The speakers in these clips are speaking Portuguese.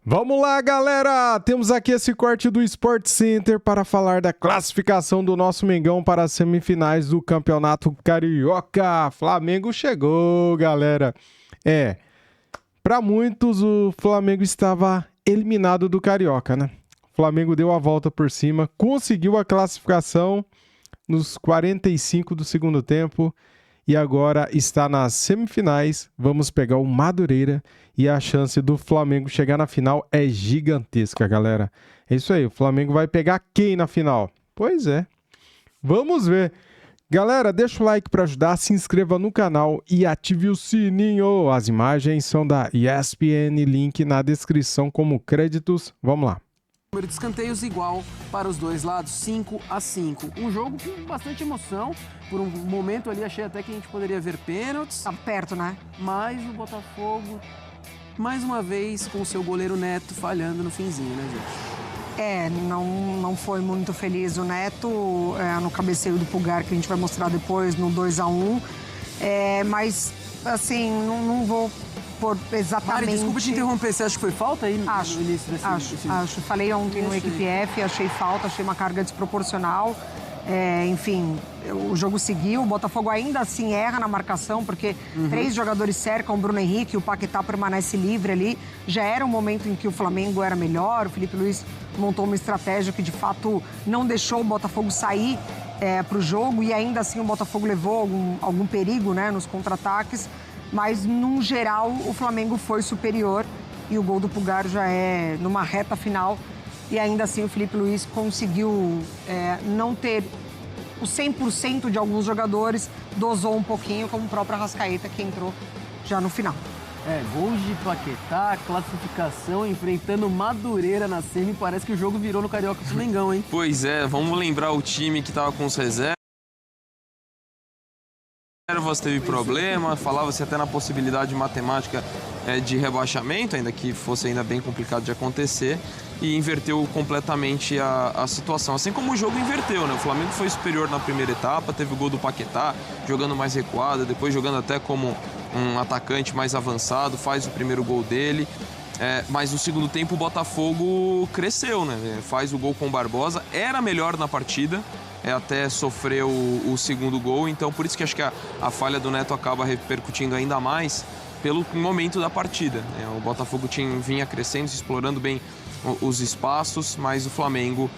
Vamos lá, galera! Temos aqui esse corte do Sport Center para falar da classificação do nosso Mengão para as semifinais do Campeonato Carioca. Flamengo chegou, galera. Para muitos o Flamengo estava eliminado do Carioca, né? O Flamengo deu a volta por cima, conseguiu a classificação nos 45 do segundo tempo e agora está nas semifinais. Vamos pegar o Madureira e a chance do Flamengo chegar na final é gigantesca, galera. É isso aí, o Flamengo vai pegar quem na final? Pois é, vamos ver. Galera, deixa o like para ajudar, se inscreva no canal e ative o sininho. As imagens são da ESPN, link na descrição como créditos. Vamos lá. Número de escanteios igual para os dois lados, 5-5. Um jogo com bastante emoção. Por um momento ali achei até que a gente poderia ver pênaltis. Tá perto, né? Mas o Botafogo, mais uma vez, com o seu goleiro Neto falhando no finzinho, né, gente? Não foi muito feliz o Neto no cabeceio do Pulgar, que a gente vai mostrar depois, no 2-1. Mas, assim, não vou por exatamente... Mari, desculpa te interromper, você acha que foi falta aí no início desse... Acho. Falei ontem no Equipe F, achei falta, achei uma carga desproporcional. Enfim, o jogo seguiu, o Botafogo ainda assim erra na marcação, porque 3 jogadores cercam o Bruno Henrique, o Paquetá permanece livre ali. Já era um momento em que o Flamengo era melhor, o Felipe Luiz montou uma estratégia que de fato não deixou o Botafogo sair para o jogo, e ainda assim o Botafogo levou algum perigo, né, nos contra-ataques. Mas, num geral, o Flamengo foi superior e o gol do Pulgar já é numa reta final. E ainda assim o Felipe Luiz conseguiu não ter o 100% de alguns jogadores, dosou um pouquinho, como o próprio Arrascaeta, que entrou já no final. Gols de Paquetá, classificação, enfrentando Madureira na semi. Parece que o jogo virou no Carioca do Mengão, hein? Pois é, vamos lembrar o time que estava com os reservas. Teve problema, falava-se até na possibilidade matemática de rebaixamento, ainda que fosse ainda bem complicado de acontecer, e inverteu completamente a situação, assim como o jogo inverteu, né? O Flamengo foi superior na primeira etapa, teve o gol do Paquetá, jogando mais recuado, depois jogando até como um atacante mais avançado, faz o primeiro gol dele. Mas no segundo tempo o Botafogo cresceu, né? Faz o gol com o Barbosa, era melhor na partida, até sofreu o segundo gol, então por isso que acho que a falha do Neto acaba repercutindo ainda mais pelo momento da partida. O Botafogo vinha crescendo, explorando bem os espaços, mas o Flamengo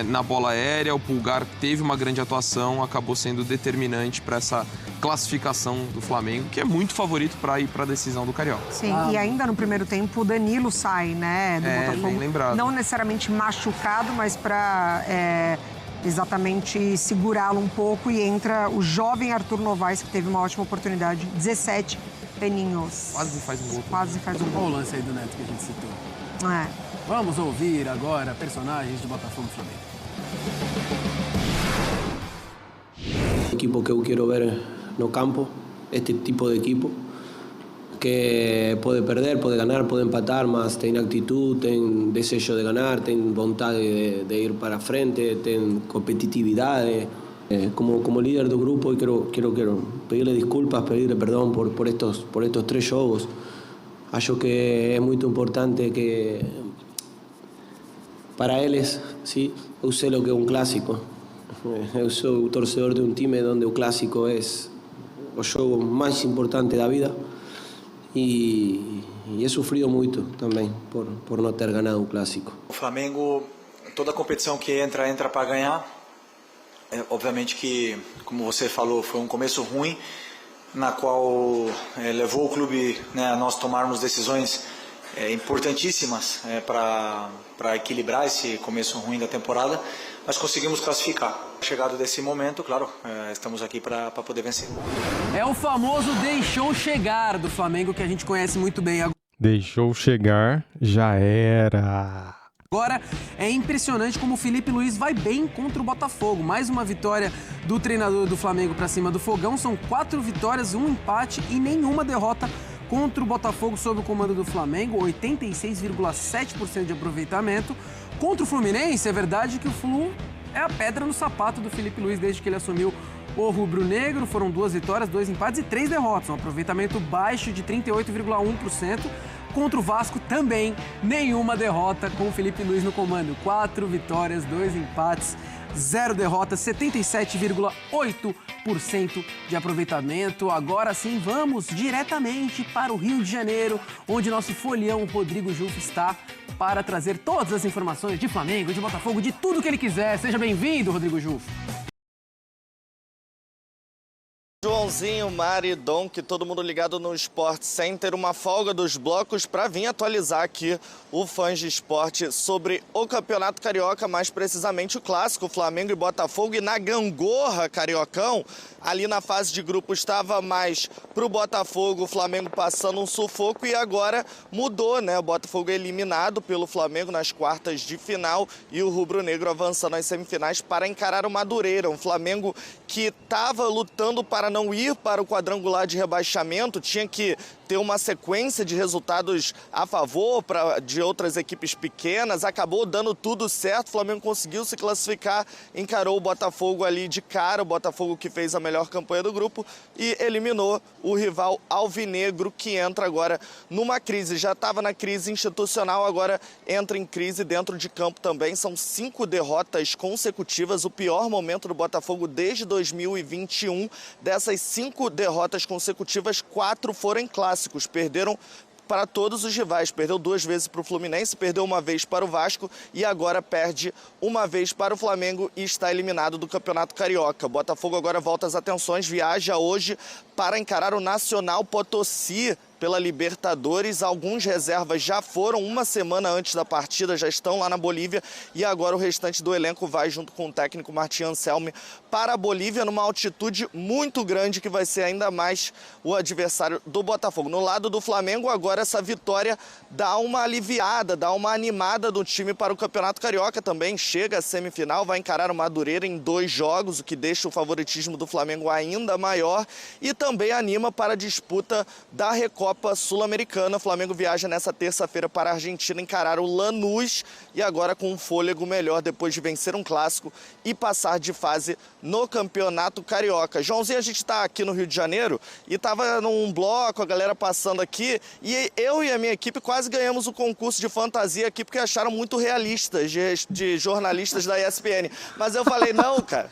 na bola aérea, o Pulgar teve uma grande atuação, acabou sendo determinante para essa classificação do Flamengo, que é muito favorito para ir para a decisão do Carioca. Sim, e ainda no primeiro tempo o Danilo sai, né, do Botafogo. Bem lembrado. Não necessariamente machucado, mas para exatamente segurá-lo um pouco, e entra o jovem Arthur Novaes, que teve uma ótima oportunidade, 17 peninhos. Quase faz um gol. Quase faz um gol. Olha o lance aí do Neto que a gente citou. Vamos ouvir agora personagens de Botafogo e Flamengo. El equipo que eu quero ver no campo, este tipo de equipo, que puede perder, puede ganar, puede empatar, mas tem actitud, tem desejo de ganar, tem vontade de ir para frente, tem competitividade. Como líder do grupo, quiero pedirle disculpas, pedirle perdón por estos 3 jogos. Acho que é muito importante que para eles, sim, eu sei o que é um clássico. Eu sou torcedor de um time onde o clássico é o jogo mais importante da vida, e he sofrido muito também por não ter ganado um clássico. O Flamengo, toda competição que entra para ganhar. Obviamente que, como você falou, foi um começo ruim, na qual levou o clube, né, a nós tomarmos decisões importantíssimas para equilibrar esse começo ruim da temporada, mas conseguimos classificar. Chegado desse momento, claro, estamos aqui para poder vencer. É o famoso deixou chegar do Flamengo, que a gente conhece muito bem. Deixou chegar, já era. Agora, é impressionante como o Felipe Luiz vai bem contra o Botafogo. Mais uma vitória do treinador do Flamengo para cima do Fogão. São 4 vitórias, 1 empate e nenhuma derrota contra o Botafogo sob o comando do Flamengo. 86,7% de aproveitamento. Contra o Fluminense, é verdade que o Flu é a pedra no sapato do Felipe Luiz desde que ele assumiu o rubro-negro. Foram 2 vitórias, 2 empates e 3 derrotas. Um aproveitamento baixo de 38,1%. contra o Vasco também, nenhuma derrota com o Felipe Luiz no comando. 4 vitórias, 2 empates, 0 derrotas, 77,8% de aproveitamento. Agora sim, vamos diretamente para o Rio de Janeiro, onde nosso folião Rodrigo Jufo está para trazer todas as informações de Flamengo, de Botafogo, de tudo que ele quiser. Seja bem-vindo, Rodrigo Jufo. Joãozinho, Mari, Donk, todo mundo ligado no Sport Center, uma folga dos blocos para vir atualizar aqui o Fãs de Esporte sobre o Campeonato Carioca, mais precisamente o clássico Flamengo e Botafogo. E na gangorra, Cariocão, ali na fase de grupo estava mais pro Botafogo, o Flamengo passando um sufoco, e agora mudou, né? O Botafogo é eliminado pelo Flamengo nas quartas de final e o rubro-negro avançando às semifinais para encarar o Madureira, um Flamengo que estava lutando para não ir para o quadrangular de rebaixamento, tinha que ter uma sequência de resultados a favor de outras equipes pequenas, acabou dando tudo certo, o Flamengo conseguiu se classificar, encarou o Botafogo ali de cara, o Botafogo que fez a melhor campanha do grupo e eliminou o rival alvinegro, que entra agora numa crise, já estava na crise institucional, agora entra em crise dentro de campo também. São 5 derrotas consecutivas, o pior momento do Botafogo desde 2021. Dessas 5 derrotas consecutivas, 4 foram em clássicos, perderam para todos os rivais, perdeu 2 vezes para o Fluminense, perdeu 1 vez para o Vasco e agora perde 1 vez para o Flamengo e está eliminado do Campeonato Carioca. O Botafogo agora volta às atenções, viaja hoje para encarar o Nacional Potosí pela Libertadores. Alguns reservas já foram 1 semana antes da partida, já estão lá na Bolívia e agora o restante do elenco vai junto com o técnico Martin Anselmi para a Bolívia, numa altitude muito grande que vai ser ainda mais o adversário do Botafogo. No lado do Flamengo, agora essa vitória dá uma aliviada, dá uma animada do time para o Campeonato Carioca também. Chega à semifinal, vai encarar o Madureira em 2 jogos, o que deixa o favoritismo do Flamengo ainda maior e também anima para a disputa da Recopa Sul-Americana. O Flamengo viaja nessa terça-feira para a Argentina encarar o Lanús e agora com um fôlego melhor depois de vencer um clássico e passar de fase no Campeonato Carioca. Joãozinho, a gente está aqui no Rio de Janeiro e estava num bloco, a galera passando aqui, e eu e a minha equipe quase ganhamos o concurso de fantasia aqui porque acharam muito realistas de jornalistas da ESPN. Mas eu falei, não, cara.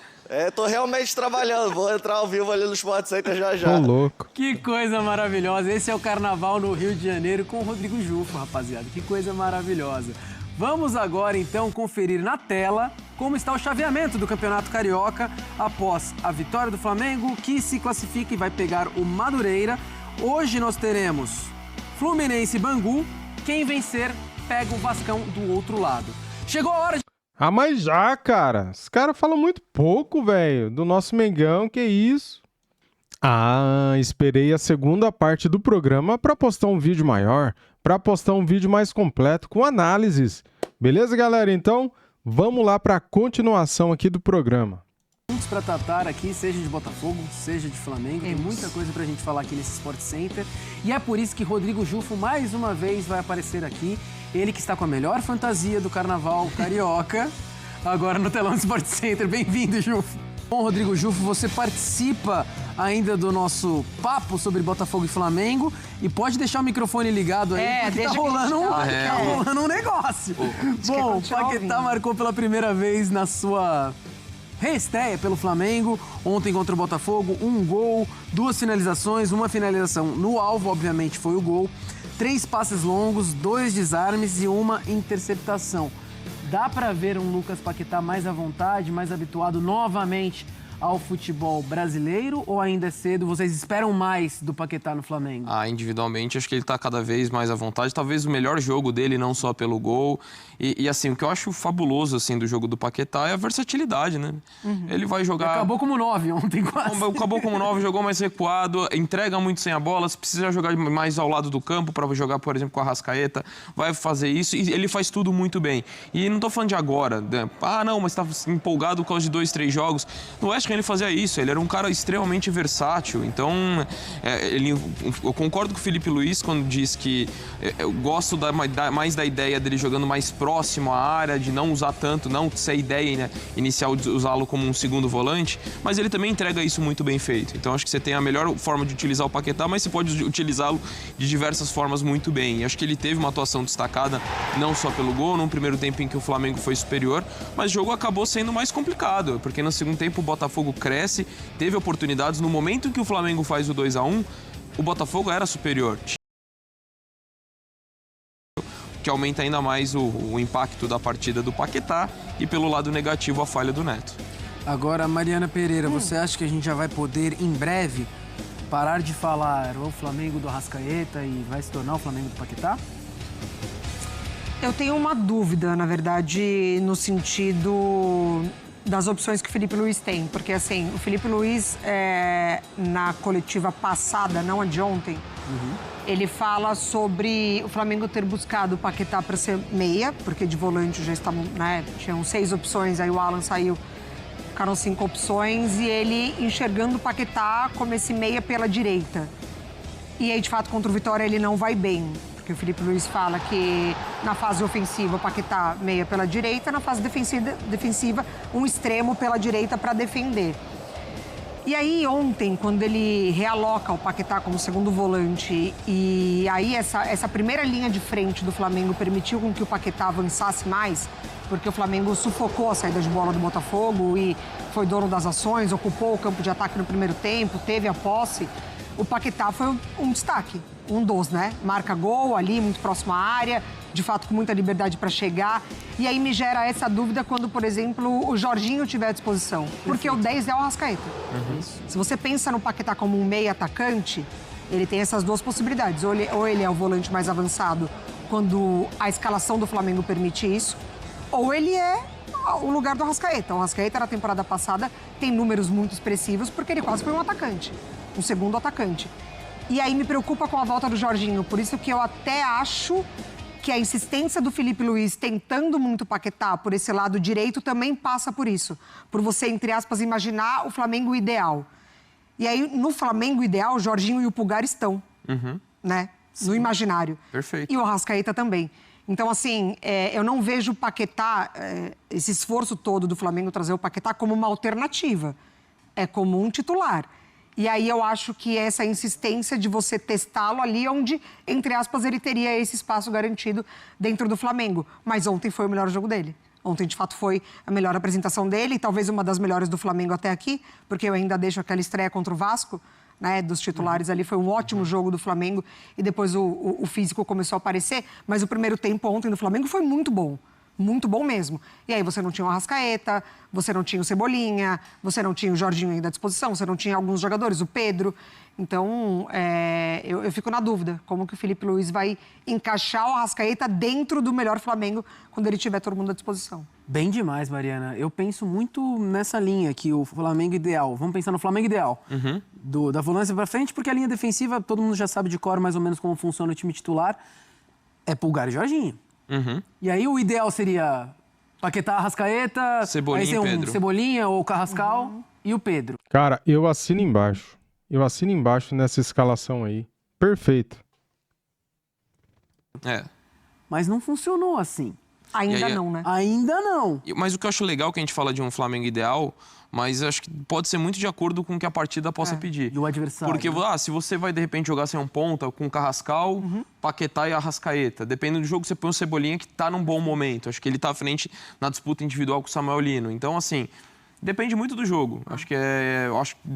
Tô realmente trabalhando, vou entrar ao vivo ali no Sport Center já. Tô louco. Que coisa maravilhosa, esse é o Carnaval no Rio de Janeiro com o Rodrigo Jufo, rapaziada, que coisa maravilhosa. Vamos agora então conferir na tela como está o chaveamento do Campeonato Carioca após a vitória do Flamengo, que se classifica e vai pegar o Madureira. Hoje nós teremos Fluminense e Bangu, quem vencer pega o Vascão do outro lado. Chegou a hora de... Ah, mas já, cara. Os caras falam muito pouco, velho, do nosso Mengão, que isso? Ah, esperei a segunda parte do programa para postar um vídeo maior, para postar um vídeo mais completo com análises. Beleza, galera? Então, vamos lá para a continuação aqui do programa. Muitos para tratar aqui, seja de Botafogo, seja de Flamengo, tem muita coisa pra gente falar aqui nesse Sport Center. E é por isso que Rodrigo Jufo mais uma vez vai aparecer aqui. Ele que está com a melhor fantasia do Carnaval Carioca, agora no telão do Sport Center. Bem-vindo, Jufo. Bom, Rodrigo Jufo, você participa ainda do nosso papo sobre Botafogo e Flamengo e pode deixar o microfone ligado aí, porque tá rolando um negócio. Bom, o Paquetá marcou pela primeira vez na sua reestreia pelo Flamengo, ontem contra o Botafogo, 1 gol, 2 finalizações, 1 finalização no alvo, obviamente foi o gol, 3 passes longos, 2 desarmes e 1 interceptação. Dá pra ver um Lucas Paquetá mais à vontade, mais habituado novamente ao futebol brasileiro, ou ainda é cedo? Vocês esperam mais do Paquetá no Flamengo? Individualmente, acho que ele está cada vez mais à vontade. Talvez o melhor jogo dele, não só pelo gol. E assim, o que eu acho fabuloso assim, do jogo do Paquetá é a versatilidade, né? Ele vai jogar... Ele acabou como 9 ontem, quase. Acabou como 9, jogou mais recuado, entrega muito sem a bola. Se precisar jogar mais ao lado do campo para jogar, por exemplo, com a Arrascaeta, vai fazer isso. E ele faz tudo muito bem. E não tô falando de agora, né? Não, mas tá empolgado por causa de 2, 3 jogos. No Oeste Tottenham ele fazia isso, ele era um cara extremamente versátil, então eu concordo com o Filipe Luís quando diz que eu gosto mais da ideia dele jogando mais próximo à área, de não usar tanto, não ser a ideia, né, inicial de usá-lo como um segundo volante, mas ele também entrega isso muito bem feito. Então acho que você tem a melhor forma de utilizar o Paquetá, mas você pode utilizá-lo de diversas formas muito bem. E acho que ele teve uma atuação destacada, não só pelo gol, num primeiro tempo em que o Flamengo foi superior, mas o jogo acabou sendo mais complicado, porque no segundo tempo o Botafogo cresce, teve oportunidades. No momento em que o Flamengo faz o 2-1, o Botafogo era superior, que aumenta ainda mais o impacto da partida do Paquetá e, pelo lado negativo, a falha do Neto. Agora, Mariana Pereira, você acha que a gente já vai poder, em breve, parar de falar o Flamengo do Arrascaeta e vai se tornar o Flamengo do Paquetá? Eu tenho uma dúvida, na verdade, no sentido das opções que o Filipe Luís tem. Porque, assim, o Filipe Luís, na coletiva passada, não a de ontem, ele fala sobre o Flamengo ter buscado o Paquetá para ser meia, porque de volante já estavam, né, tinham 6 opções, aí o Alan saiu, ficaram 5 opções, e ele enxergando o Paquetá como esse meia pela direita. E aí, de fato, contra o Vitória, ele não vai bem. Porque o Filipe Luís fala que na fase ofensiva o Paquetá meia pela direita, na fase defensiva um extremo pela direita para defender. E aí ontem, quando ele realoca o Paquetá como segundo volante e aí essa primeira linha de frente do Flamengo permitiu com que o Paquetá avançasse mais, porque o Flamengo sufocou a saída de bola do Botafogo e foi dono das ações, ocupou o campo de ataque no primeiro tempo, teve a posse, o Paquetá foi um destaque. Um dos, né? Marca gol ali, muito próximo à área, de fato com muita liberdade para chegar. E aí me gera essa dúvida quando, por exemplo, o Jorginho tiver à disposição. Porque o 10 é o Arrascaeta. Se você pensa no Paquetá como um meia atacante, ele tem essas duas possibilidades. Ou ele é o volante mais avançado quando a escalação do Flamengo permite isso, ou ele é o lugar do Arrascaeta. O Arrascaeta, na temporada passada, tem números muito expressivos porque ele quase foi um atacante, um segundo atacante. E aí me preocupa com a volta do Jorginho, por isso que eu até acho que a insistência do Filipe Luís tentando muito o Paquetá por esse lado direito também passa por isso. Por você, entre aspas, imaginar o Flamengo ideal. E aí, no Flamengo ideal, o Jorginho e o Pulgar estão, né? Sim. No imaginário. Perfeito. E o Arrascaeta também. Então, assim, eu não vejo o Paquetá, esse esforço todo do Flamengo trazer o Paquetá como uma alternativa. É como um titular. E aí eu acho que essa insistência de você testá-lo ali onde, entre aspas, ele teria esse espaço garantido dentro do Flamengo. Mas ontem foi o melhor jogo dele. Ontem, de fato, foi a melhor apresentação dele e talvez uma das melhores do Flamengo até aqui, porque eu ainda deixo aquela estreia contra o Vasco, né, dos titulares ali. Foi um ótimo jogo do Flamengo e depois o físico começou a aparecer. Mas o primeiro tempo ontem do Flamengo foi muito bom. Muito bom mesmo. E aí você não tinha o Arrascaeta, você não tinha o Cebolinha, você não tinha o Jorginho ainda à disposição, você não tinha alguns jogadores, o Pedro. Então, eu fico na dúvida como que o Filipe Luís vai encaixar o Arrascaeta dentro do melhor Flamengo quando ele tiver todo mundo à disposição. Bem demais, Mariana. Eu penso muito nessa linha que o Flamengo ideal. Vamos pensar no Flamengo ideal. Da volância para frente, porque a linha defensiva, todo mundo já sabe de cor mais ou menos como funciona o time titular. É Pulgar e Jorginho. E aí o ideal seria Paquetá, Arrascaeta, Cebolinha aí ser um Pedro. Cebolinha ou Carrascal e o Pedro. Cara, eu assino embaixo. Eu assino embaixo nessa escalação aí. Perfeito. Mas não funcionou assim. Ainda aí, não, né? Ainda não. Mas o que eu acho legal é que a gente fala de um Flamengo ideal, mas acho que pode ser muito de acordo com o que a partida possa pedir. E o adversário. Porque se você vai, de repente, jogar sem um ponta, com Carrascal, Paquetá e Arrascaeta, dependendo do jogo, você põe o Cebolinha que tá num bom momento. Acho que ele tá à frente na disputa individual com o Samuel Lino. Então, assim, depende muito do jogo. Acho que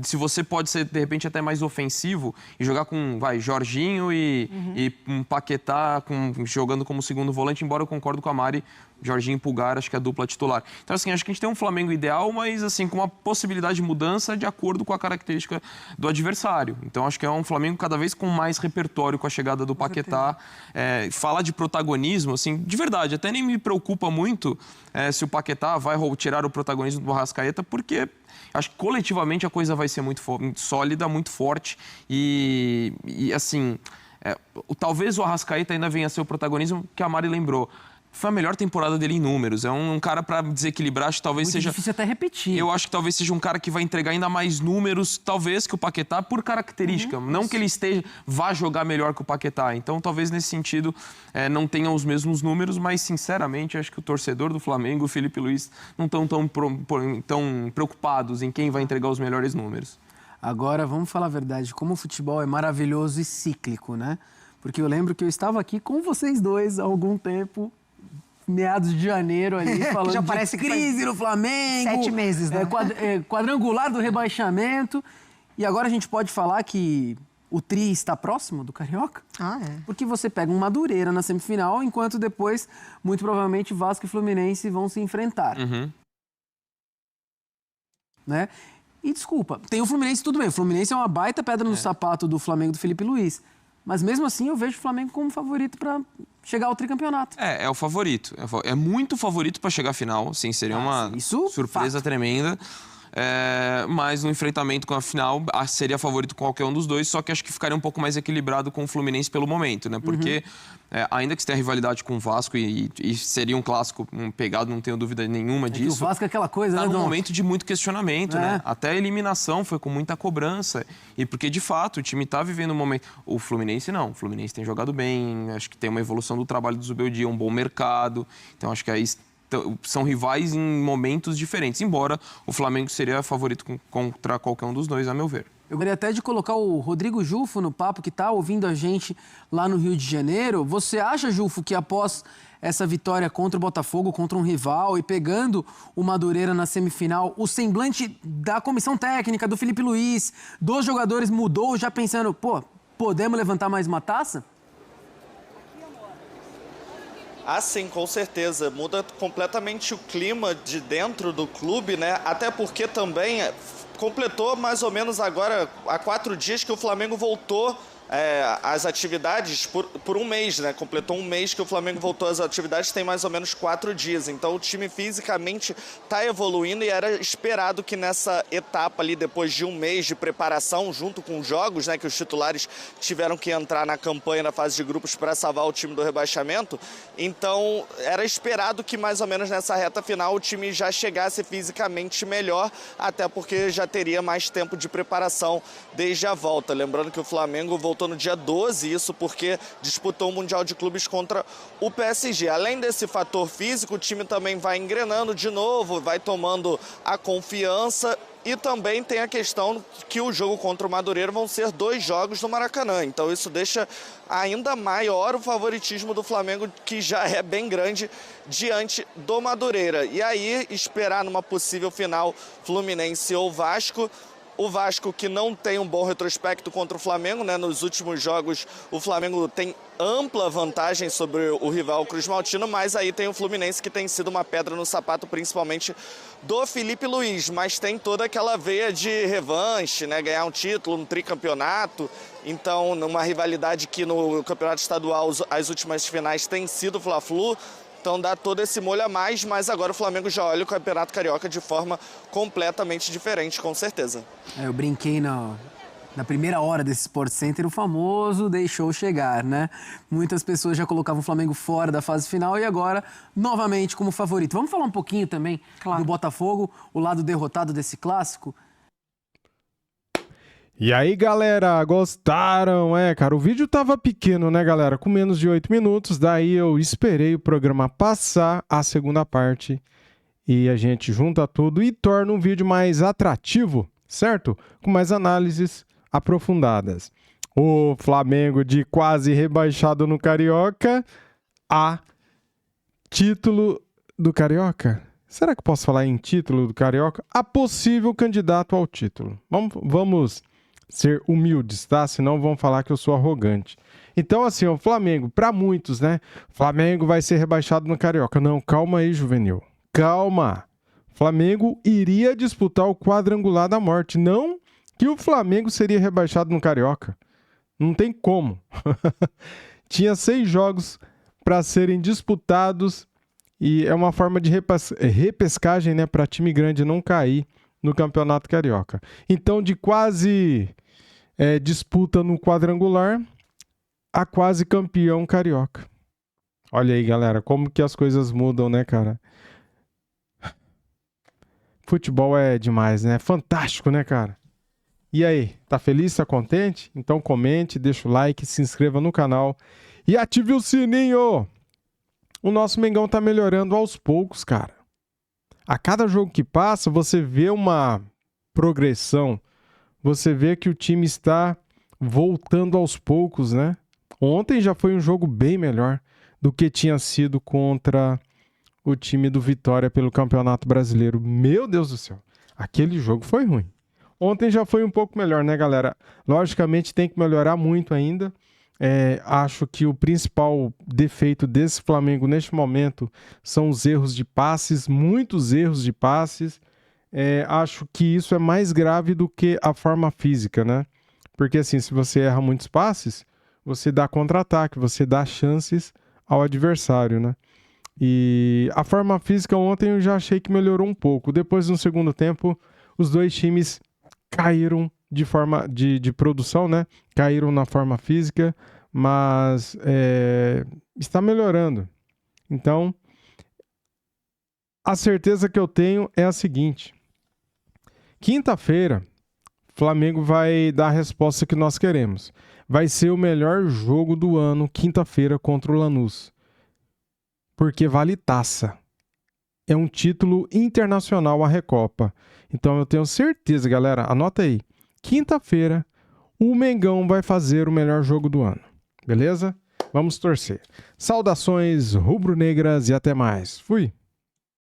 se você pode ser, de repente, até mais ofensivo e jogar com, Jorginho e um Paquetá jogando como segundo volante, embora eu concordo com a Mari, Jorginho e Pulgar, acho que é a dupla titular. Então, assim, acho que a gente tem um Flamengo ideal, mas, assim, com uma possibilidade de mudança de acordo com a característica do adversário. Então, acho que é um Flamengo cada vez com mais repertório com a chegada do Paquetá. Falar de protagonismo, assim, de verdade, até nem me preocupa muito se o Paquetá vai tirar o protagonismo do Arrascaeta, porque acho que coletivamente a coisa vai ser muito sólida, muito forte e assim, talvez o Arrascaeta ainda venha a ser o protagonismo que a Mari lembrou. foi a melhor temporada dele em números. É um cara para desequilibrar, acho que talvez Muito seja... difícil até repetir. Eu acho que talvez seja um cara que vai entregar ainda mais números, talvez, que o Paquetá, por característica. Não que ele vá jogar melhor que o Paquetá. Então, talvez nesse sentido, não tenha os mesmos números, mas, sinceramente, acho que o torcedor do Flamengo, o Felipe Luiz, não estão tão preocupados em quem vai entregar os melhores números. Agora, vamos falar a verdade, como o futebol é maravilhoso e cíclico, né? Porque eu lembro que eu estava aqui com vocês dois há algum tempo, meados de janeiro ali, falando já de parece que crise no Flamengo. 7 meses, né? Quadrangular do rebaixamento. E agora a gente pode falar que o Tri está próximo do Carioca? Porque você pega um Madureira na semifinal, enquanto depois, muito provavelmente, Vasco e Fluminense vão se enfrentar. Né? E desculpa, tem o Fluminense, tudo bem. O Fluminense é uma baita pedra no sapato do Flamengo do Felipe Luiz. Mas mesmo assim eu vejo o Flamengo como favorito para chegar ao tricampeonato. É o favorito. É muito favorito para chegar à final. Sim, seria uma surpresa tremenda. Mas no enfrentamento com a final seria favorito qualquer um dos dois, só que acho que ficaria um pouco mais equilibrado com o Fluminense pelo momento, né? Porque ainda que você tenha rivalidade com o Vasco e seria um clássico pegado, não tenho dúvida nenhuma disso. Que o Vasco é aquela coisa, tá né? num momento de muito questionamento, né? Até a eliminação foi com muita cobrança. E porque, de fato, o time tá vivendo um momento... O Fluminense não. O Fluminense tem jogado bem, acho que tem uma evolução do trabalho do Zubeldia, um bom mercado. Então, acho que aí... são rivais em momentos diferentes, embora o Flamengo seria favorito contra qualquer um dos dois, a meu ver. Eu gostaria até de colocar o Rodrigo Jufo no papo, que está ouvindo a gente lá no Rio de Janeiro. Você acha, Jufo, que após essa vitória contra o Botafogo, contra um rival e pegando o Madureira na semifinal, o semblante da comissão técnica, do Felipe Luiz, dos jogadores mudou, já pensando, podemos levantar mais uma taça? Ah, sim, com certeza. Muda completamente o clima de dentro do clube, né? Até porque também completou mais ou menos agora, há 4 dias que o Flamengo voltou às atividades por um mês, né? Completou um mês que o Flamengo voltou às atividades, tem mais ou menos 4 dias. Então o time fisicamente está evoluindo e era esperado que nessa etapa ali, depois de um mês de preparação, junto com os jogos, né? Que os titulares tiveram que entrar na campanha, na fase de grupos para salvar o time do rebaixamento. Então era esperado que mais ou menos nessa reta final o time já chegasse fisicamente melhor, até porque já teria mais tempo de preparação desde a volta. Lembrando que o Flamengo voltou no dia 12, isso porque disputou o Mundial de Clubes contra o PSG. Além desse fator físico, o time também vai engrenando de novo, vai tomando a confiança e também tem a questão que o jogo contra o Madureira vão ser 2 jogos no Maracanã. Então isso deixa ainda maior o favoritismo do Flamengo, que já é bem grande diante do Madureira. E aí esperar numa possível final Fluminense ou Vasco. O Vasco, que não tem um bom retrospecto contra o Flamengo, né? Nos últimos jogos o Flamengo tem ampla vantagem sobre o rival Cruz Maltino, mas aí tem o Fluminense, que tem sido uma pedra no sapato, principalmente do Felipe Luiz, mas tem toda aquela veia de revanche, né? Ganhar um título, um tricampeonato. Então, numa rivalidade que no campeonato estadual as últimas finais tem sido Fla-Flu. Então dá todo esse molho a mais, mas agora o Flamengo já olha o Campeonato Carioca de forma completamente diferente, com certeza. Eu brinquei na primeira hora desse Sport Center, o famoso deixou chegar, né? Muitas pessoas já colocavam o Flamengo fora da fase final e agora, novamente, como favorito. Vamos falar um pouquinho também do Botafogo, o lado derrotado desse clássico? E aí, galera, gostaram? Cara, o vídeo tava pequeno, né, galera? Com menos de 8 minutos, daí eu esperei o programa passar a segunda parte e a gente junta tudo e torna um vídeo mais atrativo, certo? Com mais análises aprofundadas. O Flamengo de quase rebaixado no Carioca a título do Carioca. Será que eu posso falar em título do Carioca? A possível candidato ao título. Vamos ser humildes, tá? Senão vão falar que eu sou arrogante. Então, assim, o Flamengo, para muitos, né? Flamengo vai ser rebaixado no Carioca. Não, calma aí, Juvenil. Calma. Flamengo iria disputar o quadrangular da morte. Não que o Flamengo seria rebaixado no Carioca. Não tem como. Tinha 6 jogos para serem disputados e é uma forma de repescagem, né? Para time grande não cair no Campeonato Carioca. Então, de quase disputa no quadrangular a quase campeão carioca. Olha aí, galera, como que as coisas mudam, né, cara? Futebol é demais, né? Fantástico, né, cara? E aí, tá feliz, tá contente? Então comente, deixa o like, se inscreva no canal e ative o sininho! O nosso Mengão tá melhorando aos poucos, cara. A cada jogo que passa, você vê uma progressão. Você vê que o time está voltando aos poucos, né? Ontem já foi um jogo bem melhor do que tinha sido contra o time do Vitória pelo Campeonato Brasileiro. Meu Deus do céu, aquele jogo foi ruim. Ontem já foi um pouco melhor, né, galera? Logicamente tem que melhorar muito ainda. Acho que o principal defeito desse Flamengo neste momento são os erros de passes, muitos erros de passes. Acho que isso é mais grave do que a forma física, né? Porque assim, se você erra muitos passes, você dá contra-ataque, você dá chances ao adversário, né? E a forma física ontem eu já achei que melhorou um pouco. Depois, no segundo tempo, os dois times caíram de forma de produção, né? Caíram na forma física, mas está melhorando. Então, a certeza que eu tenho é a seguinte: quinta-feira, Flamengo vai dar a resposta que nós queremos. Vai ser o melhor jogo do ano, quinta-feira, contra o Lanús. Porque vale taça. É um título internacional a Recopa. Então eu tenho certeza, galera, anota aí. Quinta-feira, o Mengão vai fazer o melhor jogo do ano. Beleza? Vamos torcer. Saudações rubro-negras e até mais. Fui!